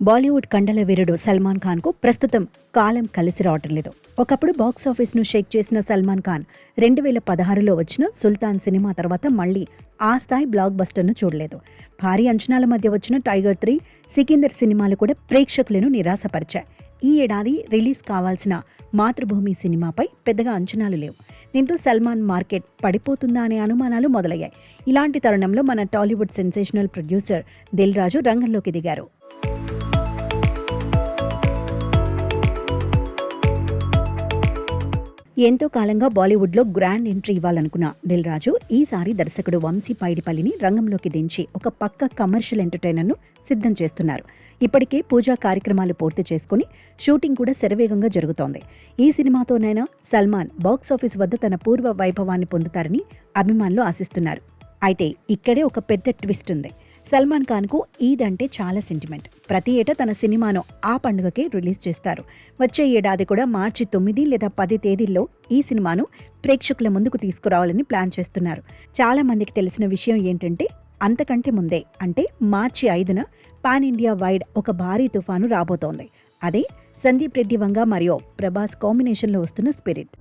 బాలీవుడ్ కండల వీరుడు సల్మాన్ ఖాన్ కు ప్రస్తుతం కాలం కలిసి రావటం లేదు. ఒకప్పుడు బాక్సాఫీస్ ను షేక్ చేసిన సల్మాన్ ఖాన్ 2016లో వచ్చిన సుల్తాన్ సినిమా తర్వాత మళ్లీ ఆ స్థాయి బ్లాక్ బస్టర్ ను చూడలేదు. భారీ అంచనాల మధ్య వచ్చిన టైగర్ 3, సికిందర్ సినిమాలు కూడా ప్రేక్షకులను నిరాశపరిచాయి. ఈ ఏడాది రిలీజ్ కావాల్సిన మాతృభూమి సినిమాపై పెద్దగా అంచనాలు లేవు. దీంతో సల్మాన్ మార్కెట్ పడిపోతుందా అనే అనుమానాలు మొదలయ్యాయి. ఇలాంటి తరుణంలో మన టాలీవుడ్ సెన్సేషనల్ ప్రొడ్యూసర్ దిల్ రాజు రంగంలోకి దిగారు. ఎంతో కాలంగా బాలీవుడ్లో గ్రాండ్ ఎంట్రీ ఇవ్వాలనుకున్న దిల్ రాజు ఈసారి దర్శకుడు వంశీ పైడిపల్లిని రంగంలోకి దించి ఒక పక్క కమర్షియల్ ఎంటర్టైనర్ను సిద్ధం చేస్తున్నారు. ఇప్పటికే పూజా కార్యక్రమాలు పూర్తి చేసుకుని షూటింగ్ కూడా శరవేగంగా జరుగుతోంది. ఈ సినిమాతోనైనా సల్మాన్ బాక్సాఫీస్ వద్ద తన పూర్వ వైభవాన్ని పొందుతారని అభిమానులు ఆశిస్తున్నారు. అయితే ఇక్కడే ఒక పెద్ద ట్విస్ట్ ఉంది. సల్మాన్ ఖాన్ కు ఈద్ అంటే చాలా సెంటిమెంట్. ప్రతి ఏటా తన సినిమాను ఆ పండుగకే రిలీజ్ చేస్తారు. వచ్చే ఏడాది కూడా మార్చి 9 లేదా 10 తేదీల్లో ఈ సినిమాను ప్రేక్షకుల ముందుకు తీసుకురావాలని ప్లాన్ చేస్తున్నారు. చాలా మందికి తెలిసిన విషయం ఏంటంటే అంతకంటే ముందే అంటే మార్చి 5న పాన్ ఇండియా వైడ్ ఒక భారీ తుఫాను రాబోతోంది. అదే సందీప్ రెడ్డి వంగ మరియు ప్రభాస్ కాంబినేషన్లో వస్తున్న స్పిరిట్.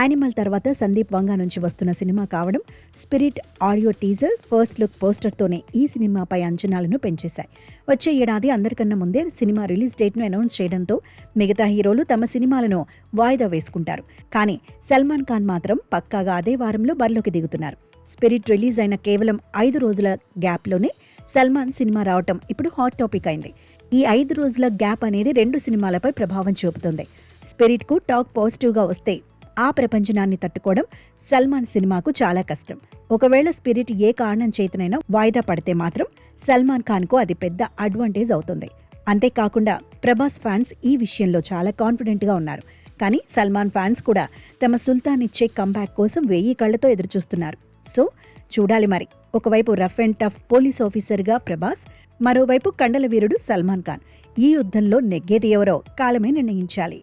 యానిమల్ తర్వాత సందీప్ వంగ నుంచి వస్తున్న సినిమా కావడం, Spirit audio teaser, first look పోస్టర్తోనే ఈ సినిమాపై అంచనాలను పెంచేశాయి. వచ్చే ఏడాది అందరికన్నా ముందే సినిమా రిలీజ్ డేట్ను అనౌన్స్ చేయడంతో మిగతా హీరోలు తమ సినిమాలను వాయిదా వేసుకుంటారు. కానీ సల్మాన్ ఖాన్ మాత్రం పక్కాగా అదే వారంలో బరిలోకి దిగుతున్నారు. స్పిరిట్ రిలీజ్ అయిన కేవలం 5 రోజుల గ్యాప్లోనే సల్మాన్ సినిమా రావటం ఇప్పుడు హాట్ టాపిక్ అయింది. ఈ 5 రోజుల గ్యాప్ అనేది 2 సినిమాలపై ప్రభావం చూపుతుంది. స్పిరిట్కు టాక్ పాజిటివ్గా వస్తే ఆ ప్రపంచనాన్ని తట్టుకోవడం సల్మాన్ సినిమాకు చాలా కష్టం. ఒకవేళ స్పిరిట్ ఏ కారణం చేతనైనా వాయిదా పడితే మాత్రం సల్మాన్ ఖాన్ కు అది పెద్ద అడ్వాంటేజ్ అవుతుంది. అంతేకాకుండా ప్రభాస్ ఫ్యాన్స్ ఈ విషయంలో చాలా కాన్ఫిడెంట్ గా ఉన్నారు. కానీ సల్మాన్ ఫ్యాన్స్ కూడా తమ సుల్తాన్ ఇచ్చే కంబ్యాక్ కోసం 1000 కళ్లతో ఎదురుచూస్తున్నారు. సో చూడాలి మరి. ఒకవైపు రఫ్ అండ్ టఫ్ పోలీస్ ఆఫీసర్గా ప్రభాస్, మరోవైపు కండల వీరుడు సల్మాన్ ఖాన్. ఈ యుద్ధంలో నెగ్గేది ఎవరో కాలమే నిర్ణయించాలి.